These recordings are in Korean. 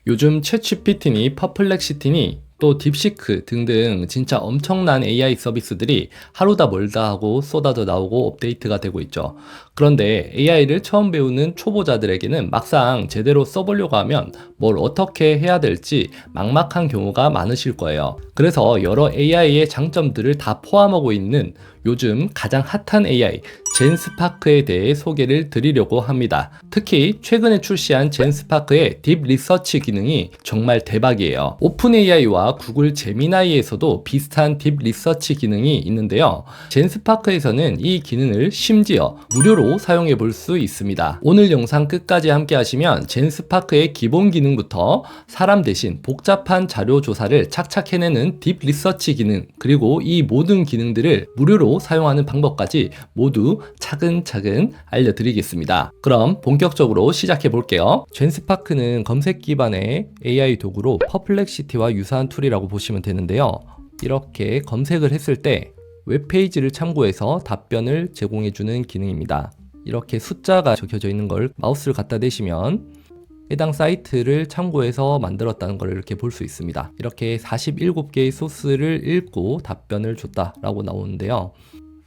요즘 챗GPT니 퍼플렉시티니 또 딥시크 등등 진짜 엄청난 AI 서비스들이 하루다 멀다 하고 쏟아져 나오고 업데이트가 되고 있죠. 그런데 AI를 처음 배우는 초보자들에게는 막상 제대로 써보려고 하면 뭘 어떻게 해야 될지 막막한 경우가 많으실 거예요. 그래서 여러 AI의 장점들을 다 포함하고 있는 요즘 가장 핫한 AI 젠스파크에 대해 소개를 드리려고 합니다. 특히 최근에 출시한 젠스파크의 딥 리서치 기능이 정말 대박이에요. 오픈 AI와 구글 제미나이에서도 비슷한 딥 리서치 기능이 있는데요. 젠스파크에서는 이 기능을 심지어 무료로 사용해 볼 수 있습니다. 오늘 영상 끝까지 함께 하시면 젠스파크의 기본 기능부터 사람 대신 복잡한 자료 조사를 착착 해내는 딥 리서치 기능, 그리고 이 모든 기능들을 무료로 사용하는 방법까지 모두 차근차근 알려드리겠습니다. 그럼 본격적으로 시작해 볼게요. 젠스파크는 검색 기반의 AI 도구로 퍼플렉시티와 유사한 툴이라고 보시면 되는데요. 이렇게 검색을 했을 때 웹페이지를 참고해서 답변을 제공해주는 기능입니다. 이렇게 숫자가 적혀져 있는 걸 마우스를 갖다 대시면 해당 사이트를 참고해서 만들었다는 걸 이렇게 볼 수 있습니다. 이렇게 47개의 소스를 읽고 답변을 줬다라고 나오는데요.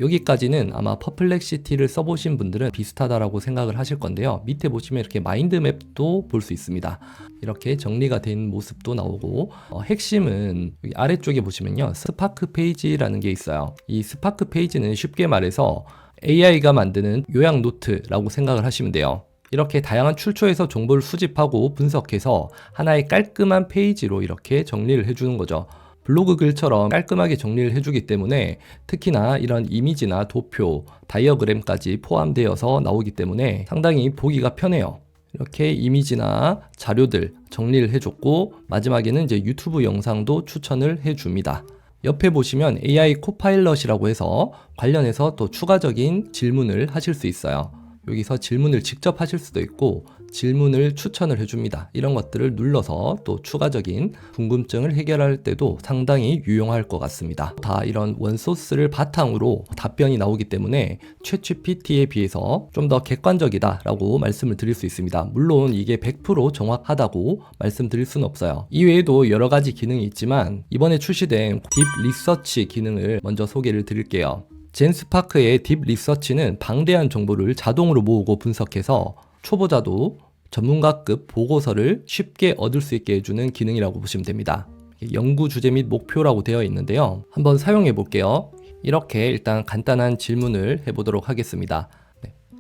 여기까지는 아마 퍼플렉시티를 써보신 분들은 비슷하다라고 생각을 하실 건데요. 밑에 보시면 이렇게 마인드맵도 볼 수 있습니다. 이렇게 정리가 된 모습도 나오고 핵심은 여기 아래쪽에 보시면요. 스파크 페이지라는 게 있어요. 이 스파크 페이지는 쉽게 말해서 AI가 만드는 요약 노트라고 생각을 하시면 돼요. 이렇게 다양한 출처에서 정보를 수집하고 분석해서 하나의 깔끔한 페이지로 이렇게 정리를 해주는 거죠. 블로그 글처럼 깔끔하게 정리를 해주기 때문에 특히나 이런 이미지나 도표, 다이어그램까지 포함되어서 나오기 때문에 상당히 보기가 편해요. 이렇게 이미지나 자료들 정리를 해줬고 마지막에는 이제 유튜브 영상도 추천을 해줍니다. 옆에 보시면 AI 코파일럿이라고 해서 관련해서 또 추가적인 질문을 하실 수 있어요. 여기서 질문을 직접 하실 수도 있고 질문을 추천을 해줍니다. 이런 것들을 눌러서 또 추가적인 궁금증을 해결할 때도 상당히 유용할 것 같습니다. 다 이런 원소스를 바탕으로 답변이 나오기 때문에 챗GPT에 비해서 좀 더 객관적이다라고 말씀을 드릴 수 있습니다. 물론 이게 100% 정확하다고 말씀드릴 수는 없어요. 이외에도 여러 가지 기능이 있지만 이번에 출시된 딥 리서치 기능을 먼저 소개를 드릴게요. 젠스파크의 딥 리서치는 방대한 정보를 자동으로 모으고 분석해서 초보자도 전문가급 보고서를 쉽게 얻을 수 있게 해주는 기능이라고 보시면 됩니다. 연구 주제 및 목표라고 되어 있는데요. 한번 사용해 볼게요. 이렇게 일단 간단한 질문을 해보도록 하겠습니다.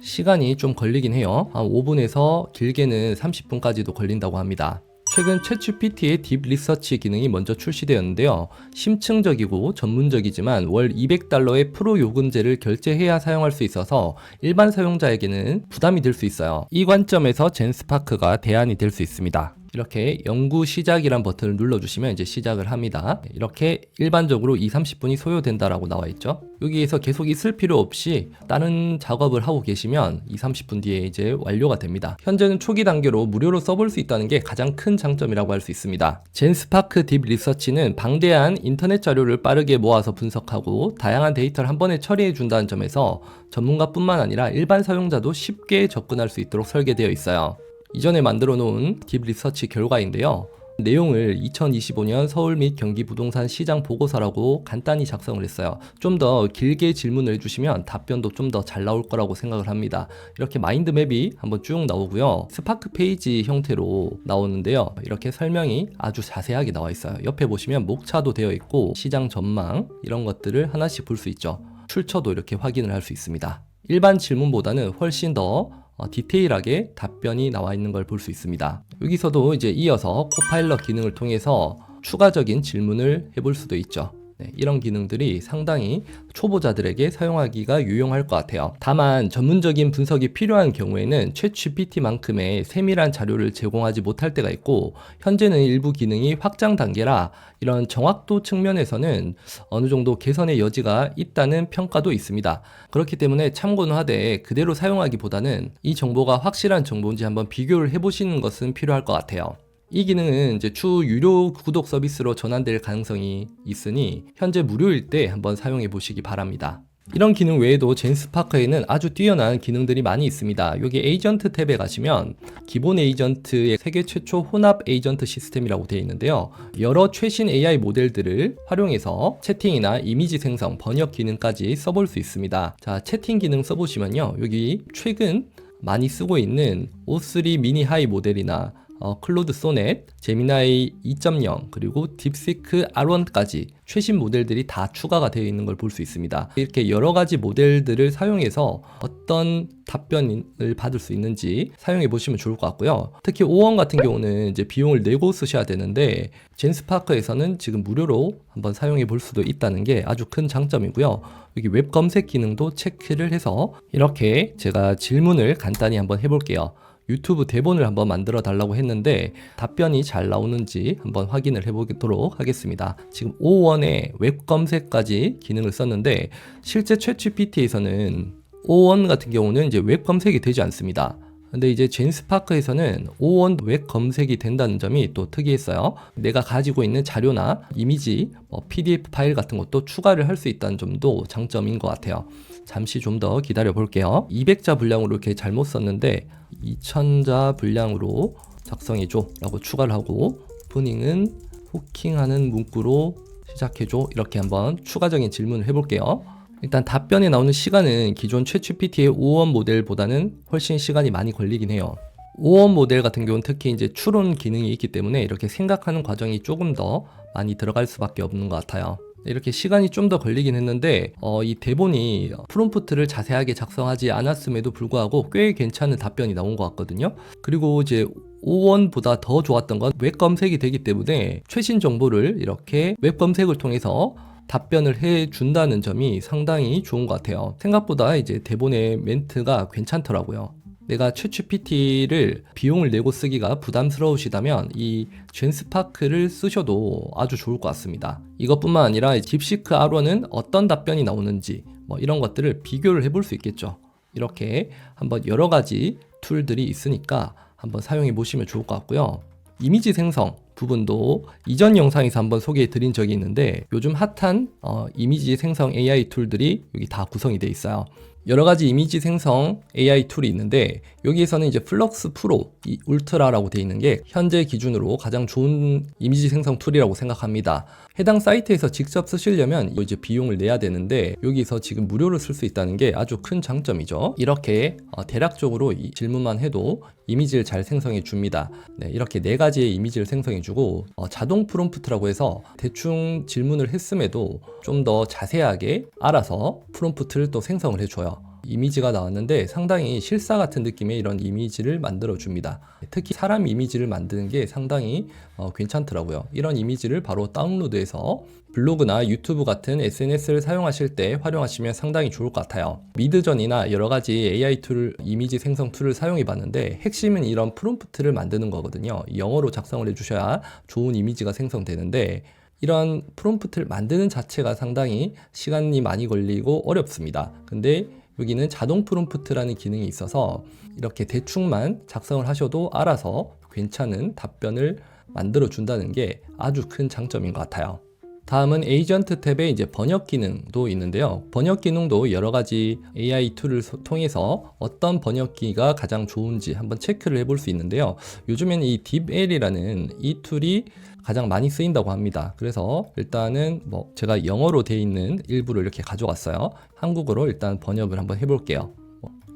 시간이 좀 걸리긴 해요. 한 5분에서 길게는 30분까지도 걸린다고 합니다. 최근 챗GPT의 딥 리서치 기능이 먼저 출시되었는데요. 심층적이고 전문적이지만 월 $200의 프로 요금제를 결제해야 사용할 수 있어서 일반 사용자에게는 부담이 될 수 있어요. 이 관점에서 젠스파크가 대안이 될 수 있습니다. 이렇게 연구 시작이란 버튼을 눌러주시면 이제 시작을 합니다. 이렇게 일반적으로 2-30분이 소요된다라고 나와 있죠. 여기에서 계속 있을 필요 없이 다른 작업을 하고 계시면 2-30분 뒤에 이제 완료가 됩니다. 현재는 초기 단계로 무료로 써볼 수 있다는 게 가장 큰 장점이라고 할 수 있습니다. 젠스파크 딥 리서치는 방대한 인터넷 자료를 빠르게 모아서 분석하고 다양한 데이터를 한 번에 처리해 준다는 점에서 전문가뿐만 아니라 일반 사용자도 쉽게 접근할 수 있도록 설계되어 있어요. 이전에 만들어 놓은 딥 리서치 결과인데요. 내용을 2025년 서울 및 경기 부동산 시장 보고서라고 간단히 작성을 했어요. 좀 더 길게 질문을 해주시면 답변도 좀 더 잘 나올 거라고 생각을 합니다. 이렇게 마인드맵이 한번 쭉 나오고요. 스파크 페이지 형태로 나오는데요. 이렇게 설명이 아주 자세하게 나와 있어요. 옆에 보시면 목차도 되어 있고 시장 전망 이런 것들을 하나씩 볼 수 있죠. 출처도 이렇게 확인을 할 수 있습니다. 일반 질문보다는 훨씬 더 디테일하게 답변이 나와 있는 걸 볼 수 있습니다. 여기서도 이제 이어서 코파일럿 기능을 통해서 추가적인 질문을 해볼 수도 있죠. 이런 기능들이 상당히 초보자들에게 사용하기가 유용할 것 같아요. 다만 전문적인 분석이 필요한 경우에는 챗GPT만큼의 세밀한 자료를 제공하지 못할 때가 있고 현재는 일부 기능이 확장 단계라 이런 정확도 측면에서는 어느 정도 개선의 여지가 있다는 평가도 있습니다. 그렇기 때문에 참고는 하되 그대로 사용하기보다는 이 정보가 확실한 정보인지 한번 비교를 해보시는 것은 필요할 것 같아요. 이 기능은 이제 추후 유료 구독 서비스로 전환될 가능성이 있으니 현재 무료일 때 한번 사용해 보시기 바랍니다. 이런 기능 외에도 젠스파크에는 아주 뛰어난 기능들이 많이 있습니다. 여기 에이전트 탭에 가시면 기본 에이전트의 세계 최초 혼합 에이전트 시스템이라고 되어 있는데요. 여러 최신 AI 모델들을 활용해서 채팅이나 이미지 생성, 번역 기능까지 써볼 수 있습니다. 자, 채팅 기능 써보시면요. 여기 최근 많이 쓰고 있는 O3 미니 하이 모델이나 클로드 소넷, 제미나이 2.0 그리고 딥시크 R1까지 최신 모델들이 다 추가가 되어 있는 걸 볼 수 있습니다. 이렇게 여러 가지 모델들을 사용해서 어떤 답변을 받을 수 있는지 사용해 보시면 좋을 것 같고요. 특히 O1 같은 경우는 이제 비용을 내고 쓰셔야 되는데 젠스파크에서는 지금 무료로 한번 사용해 볼 수도 있다는 게 아주 큰 장점이고요. 여기 웹 검색 기능도 체크를 해서 이렇게 제가 질문을 간단히 한번 해볼게요. 유튜브 대본을 한번 만들어 달라고 했는데 답변이 잘 나오는지 한번 확인을 해보도록 하겠습니다. 지금 O1에 웹 검색까지 기능을 썼는데 실제 챗GPT에서는 O1 같은 경우는 이제 웹 검색이 되지 않습니다. 근데 이제 젠스파크에서는 O1 웹 검색이 된다는 점이 또 특이했어요. 내가 가지고 있는 자료나 이미지, PDF 파일 같은 것도 추가를 할 수 있다는 점도 장점인 것 같아요. 잠시 좀 더 기다려 볼게요. 200자 분량으로 이렇게 잘못 썼는데 2000자 분량으로 작성해줘 라고 추가를 하고 오프닝은 호킹하는 문구로 시작해줘 이렇게 한번 추가적인 질문을 해볼게요. 일단 답변에 나오는 시간은 기존 챗GPT의 O1 모델보다는 훨씬 시간이 많이 걸리긴 해요. O1 모델 같은 경우는 특히 이제 추론 기능이 있기 때문에 이렇게 생각하는 과정이 조금 더 많이 들어갈 수밖에 없는 것 같아요. 이렇게 시간이 좀 더 걸리긴 했는데 이 대본이 프롬프트를 자세하게 작성하지 않았음에도 불구하고 꽤 괜찮은 답변이 나온 것 같거든요. 그리고 이제 O1보다 더 좋았던 건 웹 검색이 되기 때문에 최신 정보를 이렇게 웹 검색을 통해서 답변을 해준다는 점이 상당히 좋은 것 같아요. 생각보다 이제 대본의 멘트가 괜찮더라고요. 내가 챗GPT를 비용을 내고 쓰기가 부담스러우시다면 이 젠스파크를 쓰셔도 아주 좋을 것 같습니다. 이것뿐만 아니라 딥시크 R1은 어떤 답변이 나오는지 이런 것들을 비교를 해볼 수 있겠죠. 이렇게 한번 여러 가지 툴들이 있으니까 한번 사용해 보시면 좋을 것 같고요. 이미지 생성 부분도 이전 영상에서 한번 소개해 드린 적이 있는데 요즘 핫한 이미지 생성 AI 툴들이 여기 다 구성이 되어 있어요. 여러 가지 이미지 생성 AI 툴이 있는데 여기에서는 이제 플럭스 프로 울트라라고 되어 있는 게 현재 기준으로 가장 좋은 이미지 생성 툴이라고 생각합니다. 해당 사이트에서 직접 쓰시려면 이제 비용을 내야 되는데 여기서 지금 무료로 쓸 수 있다는 게 아주 큰 장점이죠. 이렇게 대략적으로 이 질문만 해도 이미지를 잘 생성해 줍니다. 네, 이렇게 4가지의 이미지를 생성해 주고 자동 프롬프트라고 해서 대충 질문을 했음에도 좀 더 자세하게 알아서 프롬프트를 또 생성을 해줘요. 이미지가 나왔는데 상당히 실사 같은 느낌의 이런 이미지를 만들어 줍니다. 특히 사람 이미지를 만드는 게 상당히 괜찮더라고요. 이런 이미지를 바로 다운로드해서 블로그나 유튜브 같은 SNS를 사용하실 때 활용하시면 상당히 좋을 것 같아요. 미드전이나 여러 가지 AI 툴, 이미지 생성 툴을 사용해 봤는데 핵심은 이런 프롬프트를 만드는 거거든요. 영어로 작성을 해주셔야 좋은 이미지가 생성되는데 이런 프롬프트를 만드는 자체가 상당히 시간이 많이 걸리고 어렵습니다. 근데 여기는 자동 프롬프트라는 기능이 있어서 이렇게 대충만 작성을 하셔도 알아서 괜찮은 답변을 만들어 준다는 게 아주 큰 장점인 것 같아요. 다음은 에이전트 탭에 이제 번역 기능도 있는데요. 번역 기능도 여러 가지 AI 툴을 통해서 어떤 번역기가 가장 좋은지 한번 체크를 해볼 수 있는데요. 요즘에는 이 딥L이라는 이 툴이 가장 많이 쓰인다고 합니다. 그래서 일단은 제가 영어로 되어 있는 일부를 이렇게 가져갔어요. 한국어로 일단 번역을 한번 해볼게요.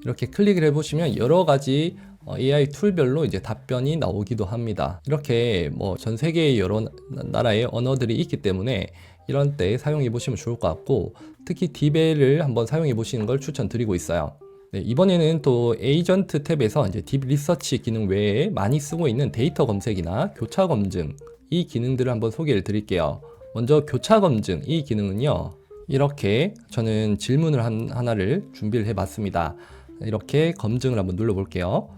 이렇게 클릭을 해보시면 여러 가지 AI 툴별로 이제 답변이 나오기도 합니다. 이렇게 전 세계의 여러 나라의 언어들이 있기 때문에 이런 때 사용해 보시면 좋을 것 같고 특히 딥L을 한번 사용해 보시는 걸 추천드리고 있어요. 네, 이번에는 또 에이전트 탭에서 이제 딥 리서치 기능 외에 많이 쓰고 있는 데이터 검색이나 교차 검증 이 기능들을 한번 소개를 드릴게요. 먼저 교차 검증 이 기능은요. 이렇게 저는 질문을 하나를 준비를 해 봤습니다. 이렇게 검증을 한번 눌러 볼게요.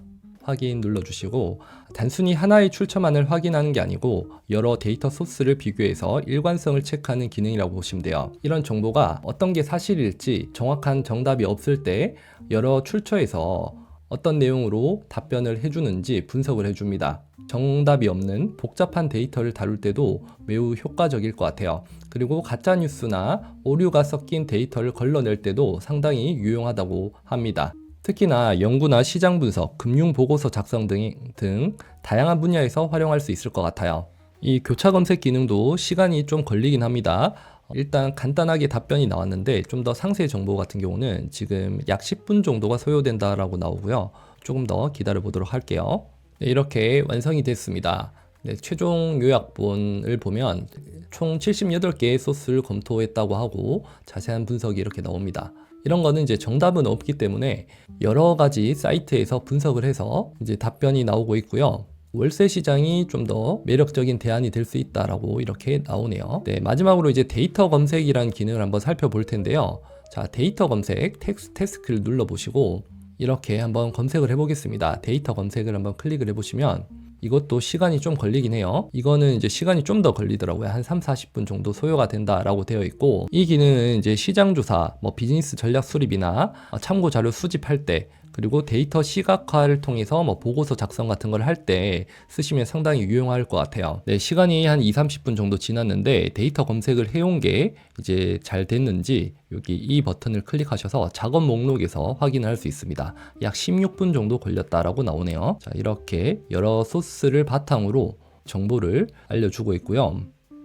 확인 눌러주시고 단순히 하나의 출처만을 확인하는 게 아니고 여러 데이터 소스를 비교해서 일관성을 체크하는 기능이라고 보시면 돼요. 이런 정보가 어떤 게 사실일지 정확한 정답이 없을 때 여러 출처에서 어떤 내용으로 답변을 해주는지 분석을 해줍니다. 정답이 없는 복잡한 데이터를 다룰 때도 매우 효과적일 것 같아요. 그리고 가짜뉴스나 오류가 섞인 데이터를 걸러낼 때도 상당히 유용하다고 합니다. 특히나 연구나 시장 분석, 금융 보고서 작성 등 다양한 분야에서 활용할 수 있을 것 같아요. 이 교차 검색 기능도 시간이 좀 걸리긴 합니다. 일단 간단하게 답변이 나왔는데 좀 더 상세 정보 같은 경우는 지금 약 10분 정도가 소요된다라고 나오고요. 조금 더 기다려 보도록 할게요. 네, 이렇게 완성이 됐습니다. 네, 최종 요약본을 보면 총 78개의 소스를 검토했다고 하고 자세한 분석이 이렇게 나옵니다. 이런 거는 이제 정답은 없기 때문에 여러 가지 사이트에서 분석을 해서 이제 답변이 나오고 있고요. 월세 시장이 좀 더 매력적인 대안이 될 수 있다라고 이렇게 나오네요. 네, 마지막으로 이제 데이터 검색이라는 기능을 한번 살펴볼 텐데요. 자, 데이터 검색 태스크를 눌러 보시고 이렇게 한번 검색을 해 보겠습니다. 데이터 검색을 한번 클릭을 해 보시면 이것도 시간이 좀 걸리긴 해요. 이거는 이제 시간이 좀 더 걸리더라고요. 한 3-40분 정도 소요가 된다라고 되어 있고, 이 기능은 이제 시장 조사, 비즈니스 전략 수립이나 참고 자료 수집할 때, 그리고 데이터 시각화를 통해서 보고서 작성 같은 걸 할 때 쓰시면 상당히 유용할 것 같아요. 네, 시간이 한 2-30분 정도 지났는데 데이터 검색을 해온 게 이제 잘 됐는지 여기 이 버튼을 클릭하셔서 작업 목록에서 확인할 수 있습니다. 약 16분 정도 걸렸다라고 나오네요. 자, 이렇게 여러 소스를 바탕으로 정보를 알려주고 있고요.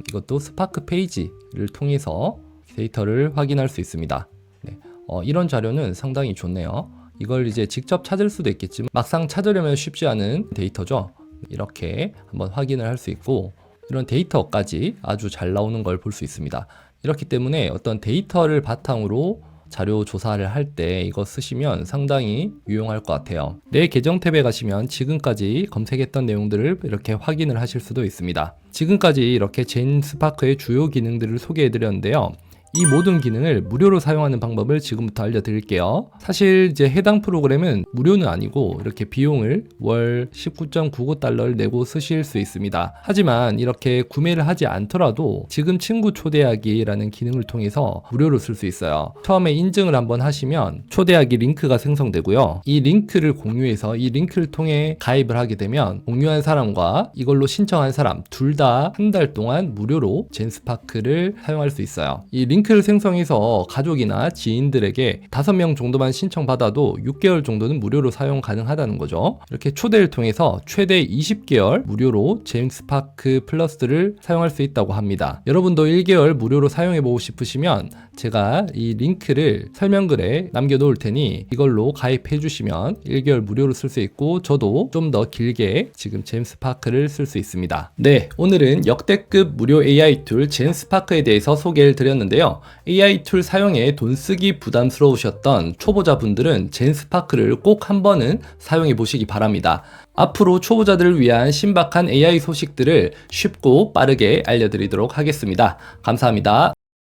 이것도 스파크 페이지를 통해서 데이터를 확인할 수 있습니다. 네, 이런 자료는 상당히 좋네요. 이걸 이제 직접 찾을 수도 있겠지만 막상 찾으려면 쉽지 않은 데이터죠. 이렇게 한번 확인을 할 수 있고 이런 데이터까지 아주 잘 나오는 걸 볼 수 있습니다. 이렇기 때문에 어떤 데이터를 바탕으로 자료 조사를 할 때 이거 쓰시면 상당히 유용할 것 같아요. 내 계정 탭에 가시면 지금까지 검색했던 내용들을 이렇게 확인을 하실 수도 있습니다. 지금까지 이렇게 젠스파크의 주요 기능들을 소개해 드렸는데요. 이 모든 기능을 무료로 사용하는 방법을 지금부터 알려드릴게요. 사실 이제 해당 프로그램은 무료는 아니고 이렇게 비용을 월 19.99달러를 내고 쓰실 수 있습니다. 하지만 이렇게 구매를 하지 않더라도 지금 친구 초대하기라는 기능을 통해서 무료로 쓸 수 있어요. 처음에 인증을 한번 하시면 초대하기 링크가 생성되고요. 이 링크를 공유해서 이 링크를 통해 가입을 하게 되면 공유한 사람과 이걸로 신청한 사람 둘 다 한 달 동안 무료로 젠스파크를 사용할 수 있어요. 이 링크를 생성해서 가족이나 지인들에게 5명 정도만 신청받아도 6개월 정도는 무료로 사용 가능하다는 거죠. 이렇게 초대를 통해서 최대 20개월 무료로 젠스파크 플러스를 사용할 수 있다고 합니다. 여러분도 1개월 무료로 사용해보고 싶으시면 제가 이 링크를 설명글에 남겨놓을 테니 이걸로 가입해주시면 1개월 무료로 쓸 수 있고 저도 좀 더 길게 지금 젠스파크를 쓸 수 있습니다. 네, 오늘은 역대급 무료 AI 툴 젠스파크에 대해서 소개를 드렸는데요. AI 툴 사용에 돈 쓰기 부담스러우셨던 초보자분들은 젠스파크를 꼭 한 번은 사용해 보시기 바랍니다. 앞으로 초보자들을 위한 신박한 AI 소식들을 쉽고 빠르게 알려드리도록 하겠습니다. 감사합니다.